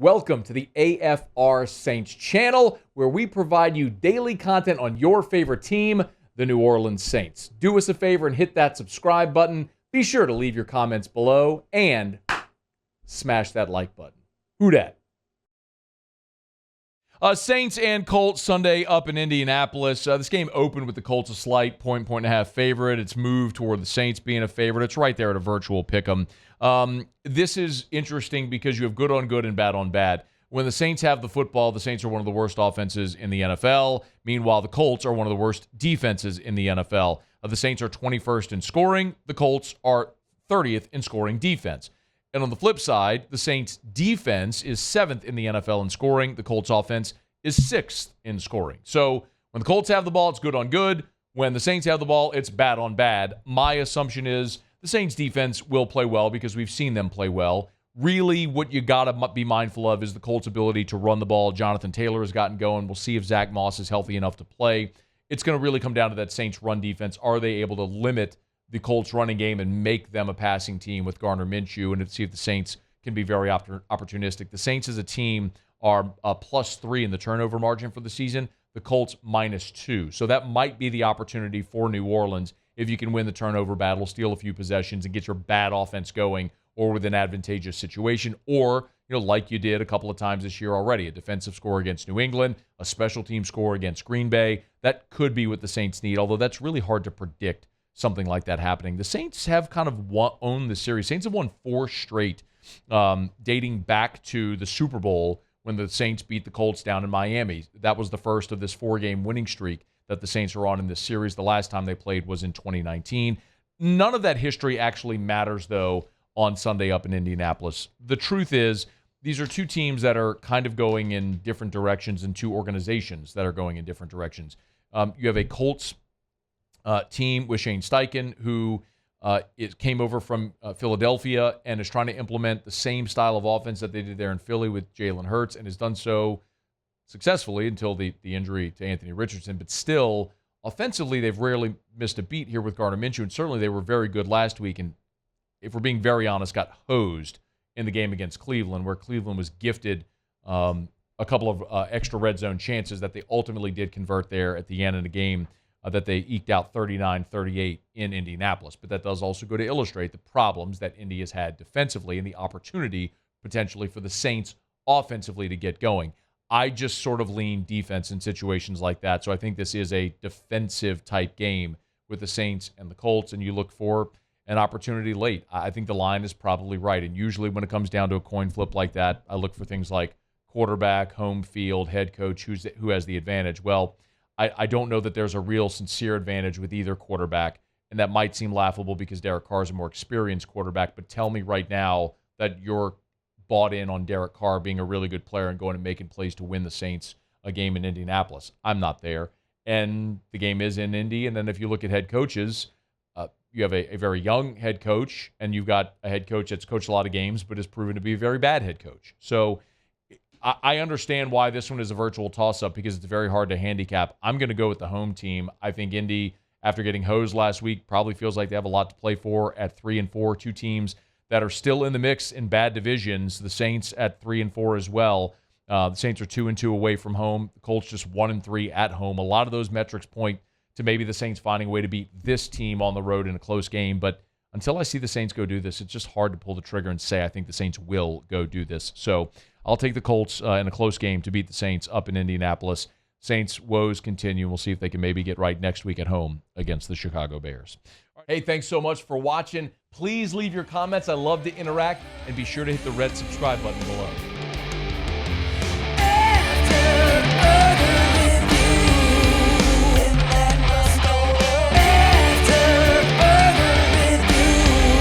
Welcome to the AFR Saints channel, where we provide you daily content on your favorite team, the New Orleans Saints. Do us a favor and hit that subscribe button. Be sure to leave your comments below and smash that like button. Who dat? Saints and Colts Sunday up in Indianapolis. This game opened with the Colts a slight point and a half favorite. It's moved toward the Saints being a favorite. It's right there at a virtual pick'em. This is interesting because you have good on good and bad on bad. When the Saints have the football, the Saints are one of the worst offenses in the NFL. Meanwhile, the Colts are one of the worst defenses in the NFL. The Saints are 21st in scoring. The Colts are 30th in scoring defense. And on the flip side, the Saints' defense is 7th in the NFL in scoring. The Colts' offense is 6th in scoring. So when the Colts have the ball, it's good on good. When the Saints have the ball, it's bad on bad. My assumption is the Saints' defense will play well because we've seen them play well. Really, what you got to be mindful of is the Colts' ability to run the ball. Jonathan Taylor has gotten going. We'll see if Zach Moss is healthy enough to play. It's going to really come down to that Saints run defense. Are they able to limit the Colts running game and make them a passing team with Gardner Minshew, and to see if the Saints can be very opportunistic. The Saints as a team are +3 in the turnover margin for the season. The Colts -2. So that might be the opportunity for New Orleans if you can win the turnover battle, steal a few possessions, and get your bad offense going, or with an advantageous situation, or like you did a couple of times this year already, a defensive score against New England, a special team score against Green Bay. That could be what the Saints need, although that's really hard to predict something like that happening. The Saints have kind of owned the series. Saints have won 4 straight, dating back to the Super Bowl when the Saints beat the Colts down in Miami. That was the first of this 4-game winning streak that the Saints are on in this series. The last time they played was in 2019. None of that history actually matters, though, on Sunday up in Indianapolis. The truth is, these are two teams that are kind of going in different directions and two organizations that are going in different directions. You have a Colts team with Shane Steichen, who came over from Philadelphia and is trying to implement the same style of offense that they did there in Philly with Jalen Hurts, and has done so successfully until the injury to Anthony Richardson. But still, offensively, they've rarely missed a beat here with Gardner Minshew, and certainly they were very good last week, and if we're being very honest, got hosed in the game against Cleveland, where Cleveland was gifted a couple of extra red zone chances that they ultimately did convert there at the end of the game, that they eked out 39-38 in Indianapolis. But that does also go to illustrate the problems that Indy has had defensively and the opportunity potentially for the Saints offensively to get going. I just sort of lean defense in situations like that. So I think this is a defensive type game with the Saints and the Colts, and you look for an opportunity late. I think the line is probably right. And usually when it comes down to a coin flip like that, I look for things like quarterback, home field, head coach, who has the advantage. Well, I don't know that there's a real sincere advantage with either quarterback, and that might seem laughable because Derek Carr is a more experienced quarterback, but tell me right now that you're bought in on Derek Carr being a really good player and going and making plays to win the Saints a game in Indianapolis. I'm not there, and the game is in Indy. And then if you look at head coaches, you have a very young head coach, and you've got a head coach that's coached a lot of games but has proven to be a very bad head coach. So I understand why this one is a virtual toss-up because it's very hard to handicap. I'm going to go with the home team. I think Indy, after getting hosed last week, probably feels like they have a lot to play for at 3-4. Two teams that are still in the mix in bad divisions. The Saints at 3-4 as well. The Saints are 2-2 away from home. The Colts just 1-3 at home. A lot of those metrics point to maybe the Saints finding a way to beat this team on the road in a close game. But until I see the Saints go do this, it's just hard to pull the trigger and say I think the Saints will go do this. So I'll take the Colts in a close game to beat the Saints up in Indianapolis. Saints' woes continue. We'll see if they can maybe get right next week at home against the Chicago Bears. Hey, thanks so much for watching. Please leave your comments. I love to interact. And be sure to hit the red subscribe button below.